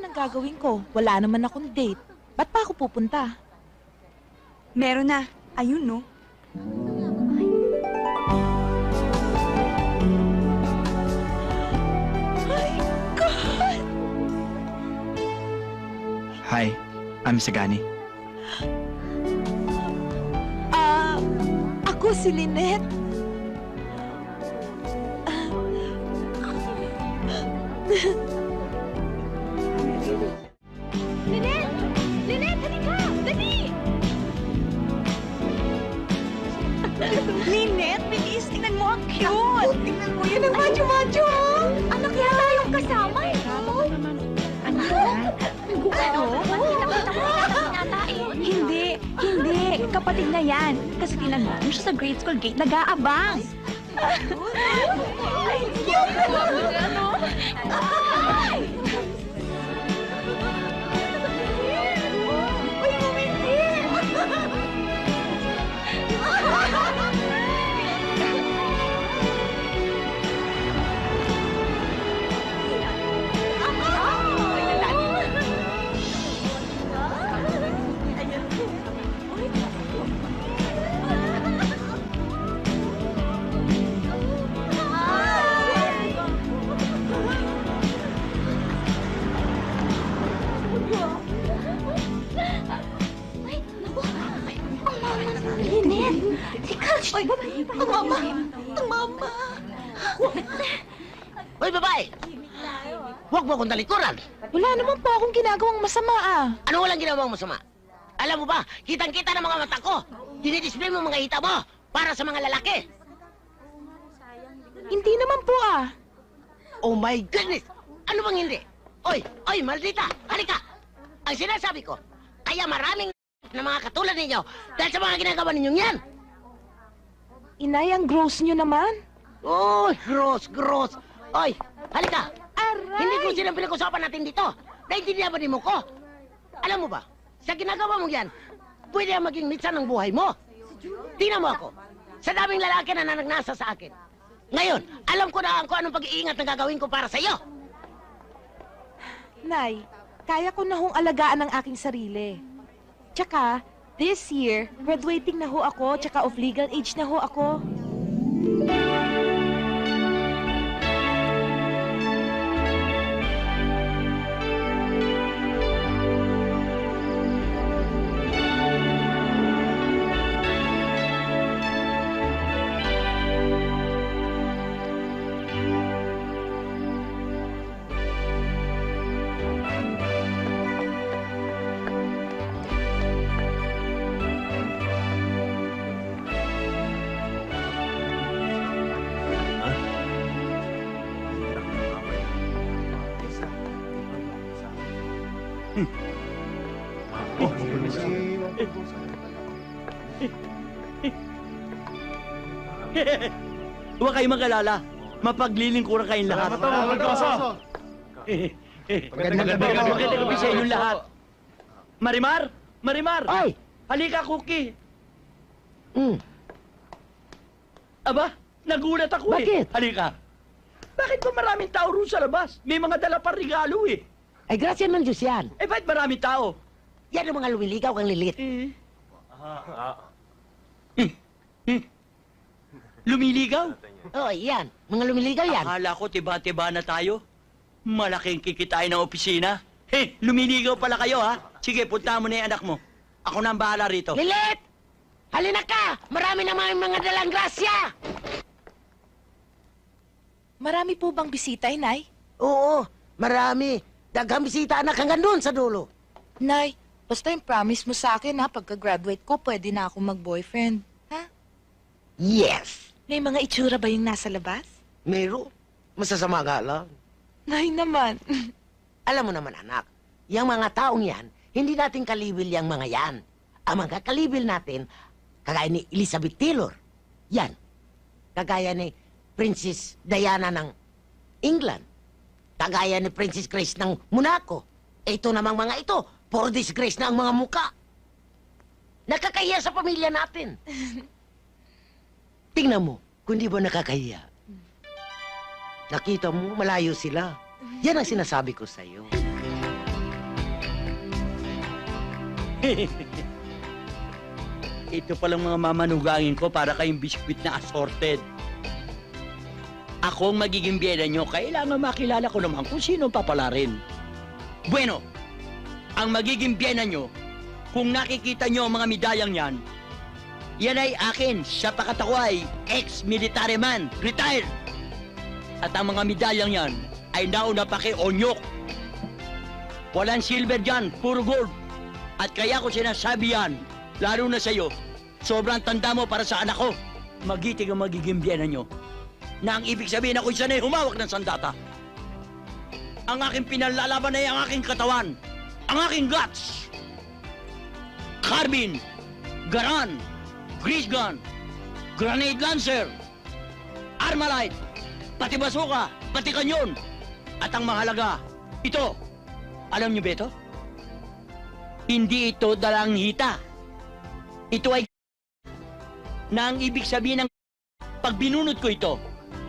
ang gagawin ko? Wala naman akong date. Ba't pa ako pupunta? Meron na. Ayun, no? My God! Hi, I'm Sagani. Ako si Lynette. Lynette! Lynette, halika! Dali! Lynette, bilis. Tingnan mo, ang cute. Tingnan mo, yan ang macho-macho. Anak yata yung kasama eh. Anak? Ano? Nakita ko yata eh. Hindi, hindi. Kapatid na yan. Kasi tingnan mo, yung siya sa grade school gate, nag-aabang. Ay, cute! Ano? Ay! Uy, umindi! Lynette! Teka! Ay, Ang mama! Ang mama! Hoy, babae! Huwag mo akong talikuran! Wala naman po akong ginagawang masama ah. Ano walang ginawang masama? Alam mo ba, kitang-kita ng mga mata ko! Dinidisplay mo mga hita mo para sa mga lalaki! Hindi naman po ah. Oh my goodness! Ano bang hindi? Oy! Oy, maldita! Halika! Ang sinasabi ko, kaya maraming na mga katulad ninyo dahil sa mga ginagawa ninyong yan! Inay, ang gross nyo naman. Oh, gross, gross! Oy, halika! Aray! Hindi ko silang pinag-usapan natin dito. Naintindihan ba ni mo ko? Alam mo ba, sa ginagawa mo yan, pwede ang maging mitsan ng buhay mo. Tingnan mo ako. Sa daming lalaki na nanagnasa sa akin. Ngayon, alam ko na kung anong pag-iingat na gagawin ko para sa iyo. Nay, kaya ko na hong alagaan ang aking sarili. Tsaka, this year, graduating na ho ako, tsaka of legal age na ho ako. Huwag kayong mag-alala. Mapaglilingkuran kayong lahat. Magandang gabi sa inyong lahat. Marimar! Marimar! Ay! Halika, Cookie! Mm. Aba, nagulat ako Bakit? eh. Halika. Bakit ba maraming tao roon sa labas? May mga dala pa regalo eh. Ay, grasya ng Diyos yan. Eh, bakit maraming tao? Yan ang mga lumiligaw kang lilit. Lumiligaw? Oh, yan. Mga lumiligaw yan. Akala ko tiba-tiba na tayo. Malaking kikitain ng opisina. Lumiligaw pala kayo ha. Sige, punta mo na yung anak mo. Ako na ang bahala rito. Lilit! Halina ka! Marami naman mga dalang grasya! Marami po bang bisita, Inay? Oo, marami. Daghang bisita anak hanggang doon sa dulo. Nay, basta yung promise mo sa akin ha, pagka-graduate ko, pwede na akong mag-boyfriend. Ha? Yes! May mga itsura ba yung nasa labas? Meron. Masasama nga lang. Nay naman. Alam mo naman anak, yung mga taong yan, hindi natin kalibil yung mga yan. Ang mga kalibil natin, kagaya ni Elizabeth Taylor. Yan. Kagaya ni Princess Diana ng England. Kagaya ni Princess Grace ng Monaco. Ito namang mga ito, for disgrace na ang mga muka. Nakakahiya sa pamilya natin. Tingnan mo, kung di ba nakakahiya. Nakita mo, malayo sila. Yan ang sinasabi ko sa'yo. Ito palang mga mamanugangin ko para kayong biskwit na assorted. Ako ang magiging biyena nyo, kailangan makilala ko naman kung sino ang papalarin. Bueno, ang magiging biyena nyo, kung nakikita nyo ang mga medalyang yan, yan ay akin, sa pakatakway, ex-military man, retired. At ang mga medalyang yan ay nauna pa kay Onyok. Walang silver dyan, puro gold. At kaya ko sinasabi yan, lalo na sa'yo, sobrang tanda mo para sa anak ko. Magiting ang magiging biyena nyo. Na ang ibig sabihin ako isa na humawak ng sandata. Ang aking pinalalaban ay ang aking katawan, ang aking guts. Carbine, Garan, Grease Gun, Grenade Lancer, Armalite, pati basuka, pati kanyon. At ang mahalaga, ito. Alam niyo ba ito? Hindi ito dalanghita. Ito ay na ang ibig sabihin ng pag binunot ko ito,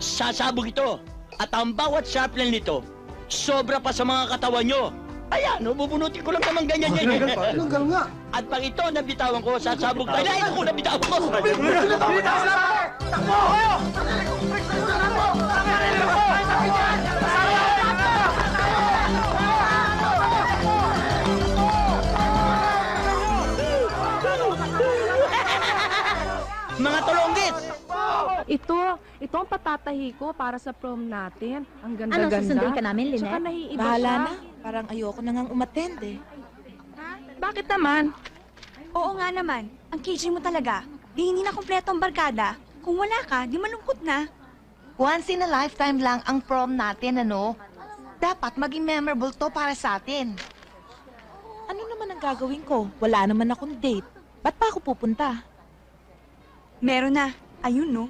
sasabog ito. At ang bawat sharpnel nito, sobra pa sa mga katawan nyo. Ayan, bubunutin ko lang naman ganyan yan. Hanggang nga. At pag ito nabitawan ko, sasabog tayo. Ay, ako nabitawan ko! Mga tulonggit! Ito ang patatahi ko para sa prom natin. Ang ganda-ganda. Anong susunduin ka namin, Tsaka Lynette? naiiba Bahala siya. na. Parang ayoko na ngang umattend eh. Bakit naman? Oo nga naman. Ang KJ mo talaga. Di hindi na kompleto ang barkada. Kung wala ka, di malungkot na. Once in a lifetime lang ang prom natin, ano? Dapat maging memorable to para sa atin. Ano naman ang gagawin ko? Wala naman akong date. Ba't pa ako pupunta? Meron na. Ayun, no?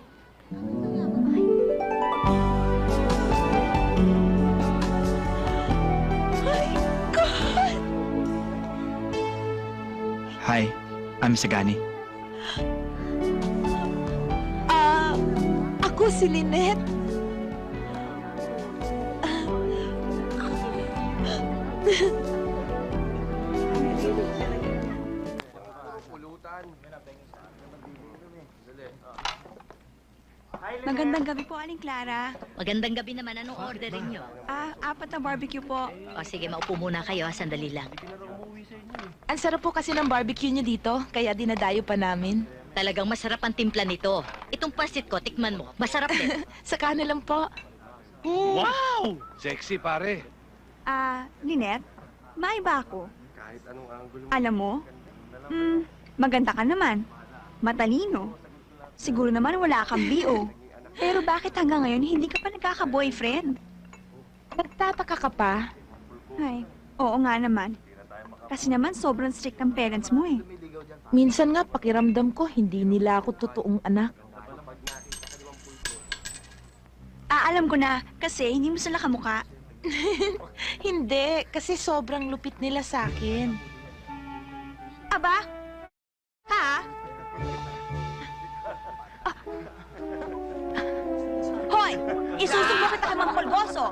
Hi, I'm Sagani. Ako si Lynette. Magandang gabi po, Aling Clara. Magandang gabi naman. Anong orderin nyo? 4 na barbecue po. O sige, maupo muna kayo. Sandali lang. Ang sarap po kasi ng barbecue niyo dito, kaya dinadayo pa namin. Talagang masarap ang timpla nito. Itong pasit ko, tikman mo. Masarap din. Sa kanila lang po. Wow! Sexy, pare. Lynette, may ba ako? Alam mo, maganda ka naman. Matalino. Siguro naman wala kang BO. Pero bakit hanggang ngayon hindi ka pa nagkaka-boyfriend? Nagtataka ka pa? Ay, oo nga naman. Kasi naman sobrang strict ang parents mo eh. Minsan nga pakiramdam ko hindi nila ako totoong anak. Alam ko na, kasi hindi mo sila kamukha. Hindi, kasi sobrang lupit nila sa akin. Aba? Ha? Hoy! Isusumbong kita kay Mang Polgoso!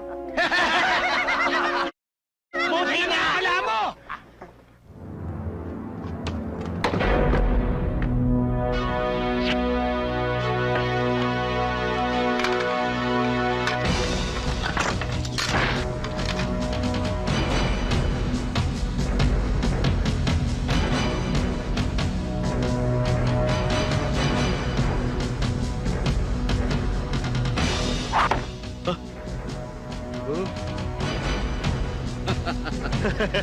Buti na! Alam mo!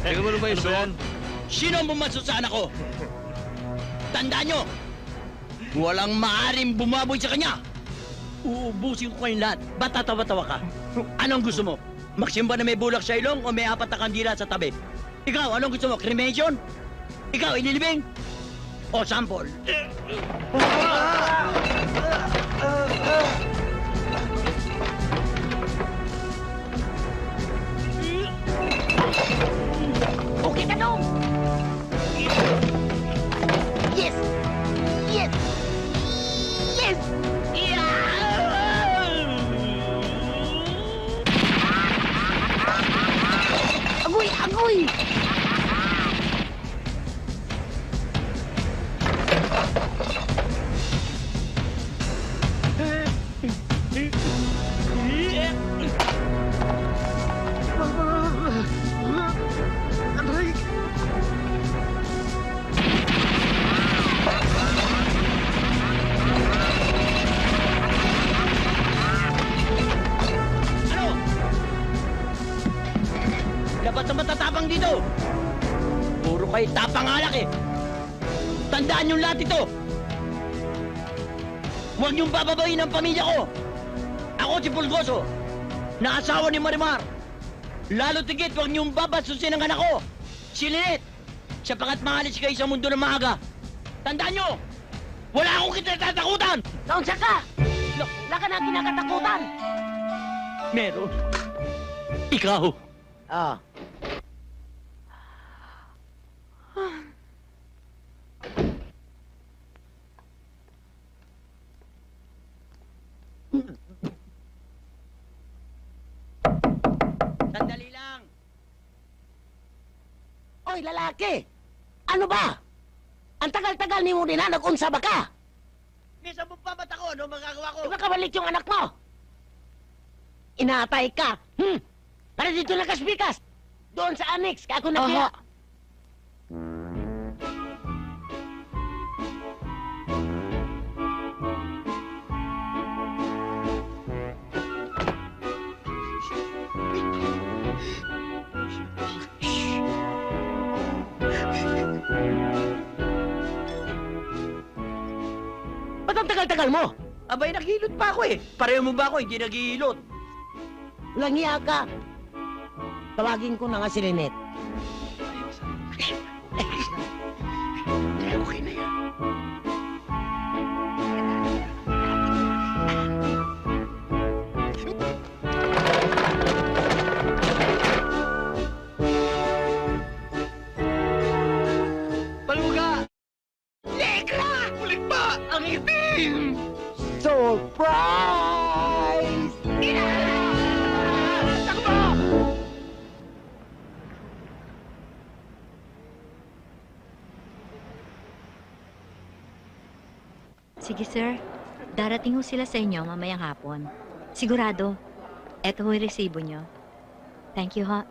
Tingnan mo naman yung suot. Sino ang bumaso sa anak ko? Tandaan nyo! Walang maaaring bumaboy sa kanya! Uubusin ko kayong lahat. Ba't tatawa-tawa ka? Anong gusto mo? Magsimba na may bulak sa ilong o may 4 na kandila sa tabi? Ikaw, anong gusto mo? Cremation? Ikaw, inilibing? O sample? Okay ka dong! Yes! Yes! Yes! Agoy! Agoy! lahat ng matatapang dito. Puro kayo tapang alak eh. Tandaan yung lahat ito. Huwag niyong bababayin ang pamilya ko. Ako si Pulgoso, na asawa ni Marimar. Lalo tigit, huwag niyong babasusin ang anak ko, si Lynette, sapagat maalis kayo sa mundo ng maaga. Tandaan niyo, wala akong kinatatakutan! Naunsa ka? Wala ka na kinakatakutan. Meron. Ikaw. Oh. Sandali lang. Oy, lalaki! Ano ba? Ang tagal-tagal ni mo din na nag-unsa ba ka? Minsan mo pa ba't ako? Ano magagawa ko? Iba ka balik yung anak mo! Inaatay ka! Para dito nakasbikas! Doon sa annex, ka ako nakiya! Ba't ang tagal-tagal mo? Abay, naghilot pa ako eh. Pareho mo ba ako? Hindi naghihilot. Walang iya ka. Tawagin ko na nga si Lynette. Okay na yan. Baluga! Negra! Ulit pa! Ang itim! Surprise! Sige, sir. Darating ho sila sa inyo mamayang hapon. Sigurado. Eto ho yung resibo nyo. Thank you, ha.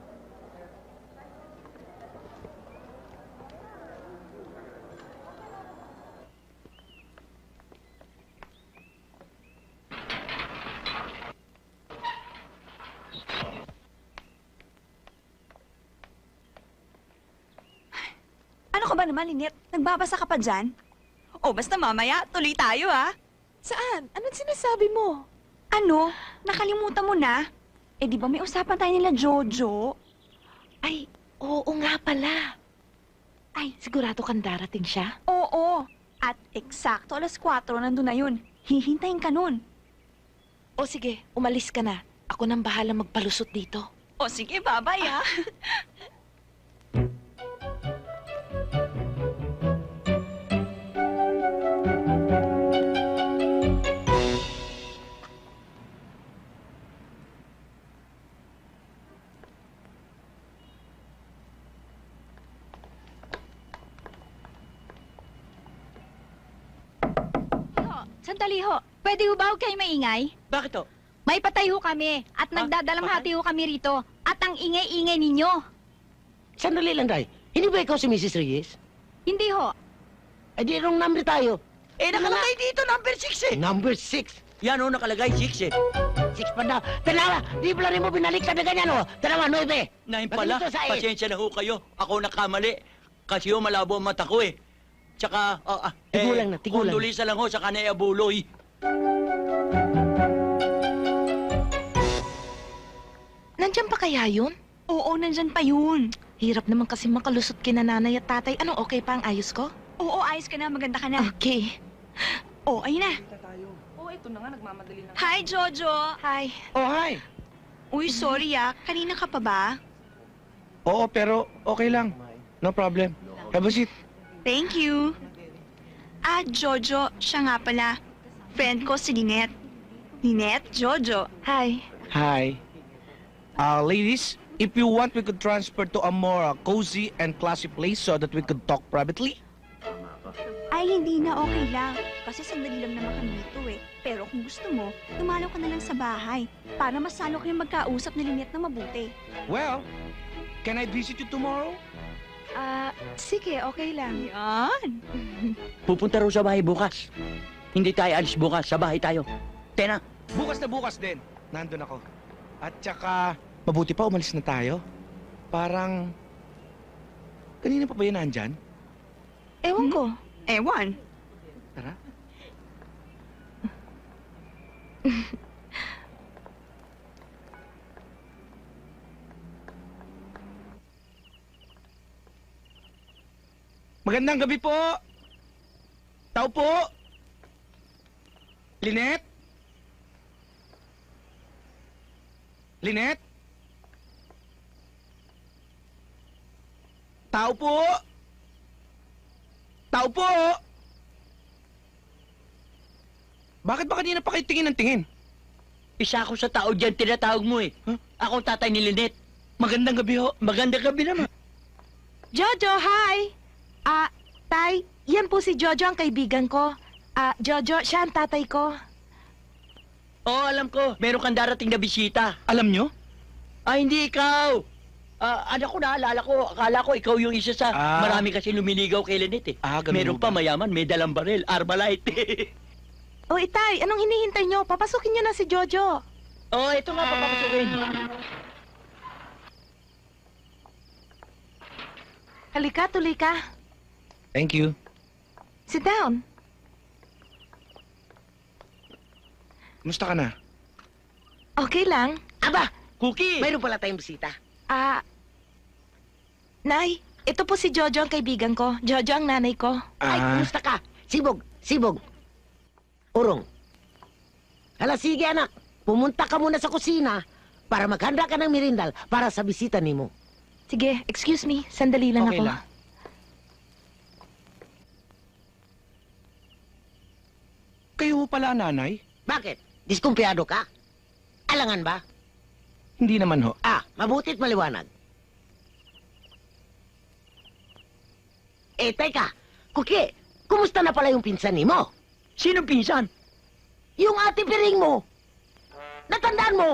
Ano ka ba naman, Lynette? Nagbabasa ka pa dyan? O, basta mamaya, tuloy tayo, ha? Saan? Anong sinasabi mo? Ano? Nakalimutan mo na? Eh, di ba may usapan tayo nila Jojo? Ay, oo nga pala. Ay, sigurado kang darating siya? Oo. At eksakto 4:00 nandun na yun. Hihintayin ka nun. O sige, umalis ka na. Ako nang bahala magpalusot dito. O sige, babay, ha? Sandali ho. Pwede ho ba huwag kayo maingay? Bakit to? May patay ho kami at nagdadalamhati ho kami rito. At ang ingay-ingay ninyo. Sandali lang, Day. Hindi ba ikaw si Mrs. Reyes? Hindi ho. Eh, di wrong number tayo. Eh, nakalagay dito, number 6 eh. Number 6. Yan o, nakalagay 6 eh. 6 pa daw. Tanawa, di pala rin mo binaliktad na ganyan, oh. Tanawa, 9. 9 pala. Bakit ito sa 8? Pasensya na ho kayo. Ako nakamali. Kasi ho, malabo ang mata ko eh. Tsaka, Tigulang na, tigulang. Kondolisa lang ho sa kanay abuloy. Nandyan pa kaya yun? Oo, nandyan pa yun. Hirap naman kasi makalusot kina nanay at tatay. Anong okay pa ang ayos ko? Oo, ayos ka na. Maganda ka na. Okay. Oo, ayun na. Oo, ito na nga, nagmamadali na. Hi, Jojo. Hi. Oh, hi! Uy, sorry, Kanina ka pa ba? Oo, pero okay lang. No problem. Have a seat. Thank you. Jojo, siya nga pala. Friend ko si Lynette. Lynette, Jojo. Hi. Hi. Ladies, if you want, we could transfer to a more cozy and classy place so that we could talk privately. Ay, hindi na, okay lang. Kasi sandali lang naman kami dito eh. Pero kung gusto mo, dumalaw ka na lang sa bahay para masalo kayong magkausap ni Lynette na mabuti. Well, can I visit you tomorrow? Sige, okay lang. Yan. Pupunta raw sa bahay bukas. Hindi tayo alis bukas, sa bahay tayo. Tena, Bukas na bukas din. Nandun ako. At saka, mabuti pa umalis na tayo. Parang... Kanina pa ba yan nandyan? Ewan ko. Ewan. Tara. Magandang gabi po! Tao po! Lynette? Lynette? Tao po! Tao po! Bakit ba kanina pa kayo tingin ng tingin? Isa ako sa tao dyan, tinatawag mo eh. Huh? Ako ang tatay ni Lynette. Magandang gabi ho. Magandang gabi naman. Jojo, hi! Tay, yan po si Jojo ang kaibigan ko. Jojo, siya ang tatay ko. Oo, alam ko. Meron kang darating na bisita. Alam nyo? Hindi ikaw. Anak ko, naalala ko. Akala ko ikaw yung isa sa marami kasi lumiligaw kay Lynette eh. Ganun Meron ba? pa mayaman, may dalang baril, Armalite. O Itay, anong hinihintay nyo? Papasukin nyo na si Jojo. Ito nga, papapasukin. Halika, tuloy ka. Thank you. Sit down. Kumusta ka na? Okay lang. Aba, Cookie! mayroon pala tayong bisita. Nay, ito po si Jojo ang kaibigan ko. Jojo ang nanay ko. Ay, kumusta ka? Sibog, sibog. Urong. Hala, sige anak. Pumunta ka muna sa kusina para maghanda ka ng merindal para sa bisita nimo. Sige, excuse me. Sandali lang Okay ako. lang. Kayo pala nanay? Bakit? Diskumpiyado ka? Alangan ba? Hindi naman ho. Mabutit maliwanag. Teka. Kuki, kumusta na pala yung pinsan nimo? Sinong pinsan? Yung ate piring mo. Natandaan mo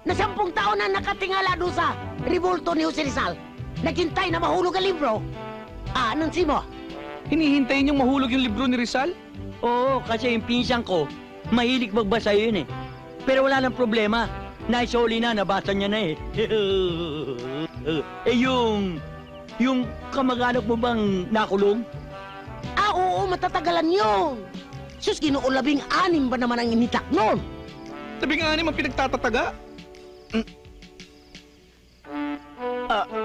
na 10 taon na nakatingala doon sa revolto ni Jose Rizal. Naghintay na mahulog ang libro. Anong mo? Hinihintay niyong mahulog yung libro ni Rizal? Oo, kasi yung pinsan ko, mahilig magbasa yun eh. Pero wala nang problema. Naisoli na, nabasa niya na eh. Yung kamag-anak mo bang nakulong? Oo, matatagalan yun. Sus, Ginoo, 16 ba naman ang initak nun? 16 ang pinagtatataga?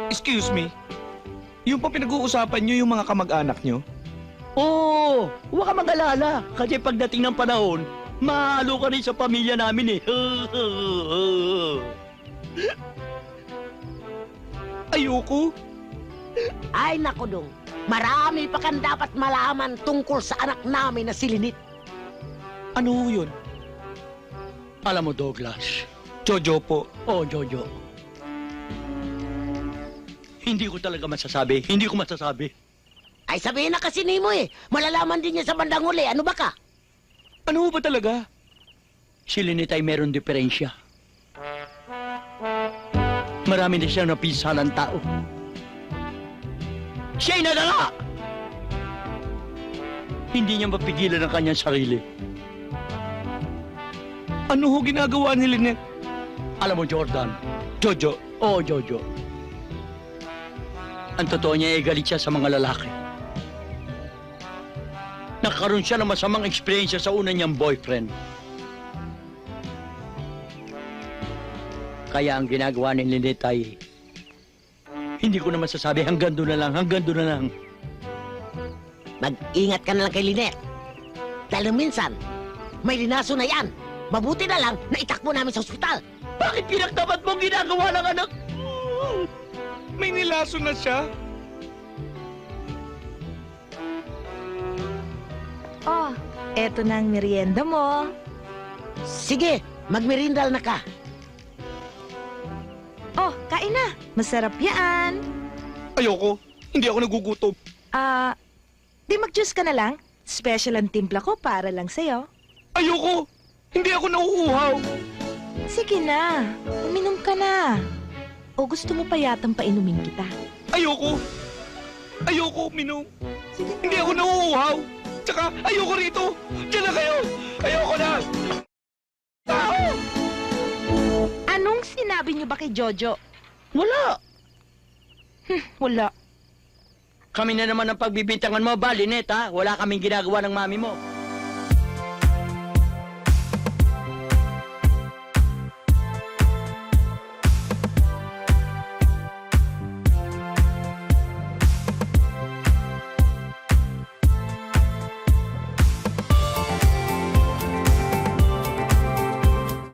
Excuse me. Yung pa pinag-uusapan niyo yung mga kamag-anak niyo? Oo, huwag ka mag-alala. Kasi pagdating ng panahon, mahalo ka rin sa pamilya namin eh. Ayoko. Ay, nako dong. Marami pa kang dapat malaman tungkol sa anak namin na si Lynette. Ano ho yun? Alam mo, Douglas. Jojo po. Oh, Jojo. Hindi ko talaga masasabi. Hindi ko masasabi. Ay, sabihin na kasi ni mo eh. Malalaman din niya sa bandang huli. Ano ba ka? Ano ho ba talaga? Si Lynette ay meron diferensya. Marami na siyang napisalang tao. Siya'y nadala! Hindi niya mapigilan ang kanyang sarili. Ano ho ginagawa ni Lynette? Alam mo, Jordan. Jojo. Oo, Jojo. Ang totoo niya ay galit siya sa mga lalaki. Nagkaroon siya ng masamang eksperyensya sa una niyang boyfriend. Kaya ang ginagawa ni Lynette ay... Hindi ko na masasabi, hanggang doon na lang, hanggang doon na lang. Mag-ingat ka na lang kay Lynette. Dahil minsan, may linaso na yan. Mabuti na lang na itakbo namin sa ospital. Bakit pinagtapat mong ginagawa ng anak? May nilaso na siya. Oh, eto na ang merienda mo. Sige, magmerindal na ka. Oh, kain na. Masarap yan. Ayoko. Hindi ako nagugutom. Di mag-juice ka na lang. Special ang timpla ko para lang sa'yo. Ayoko. Hindi ako nauuhaw. Sige na, uminom ka na. O gusto mo pa yatang painumin kita? Ayoko. Ayoko, Minong. Hindi ako nauuhaw. Tsaka, ayoko rito. Diyan na kayo. Ayoko na. Anong sinabi niyo ba kay Jojo? Wala. Wala. Kami na naman ang pagbibintangan mo ba, Lynette, ha? Wala kaming ginagawa ng mami mo.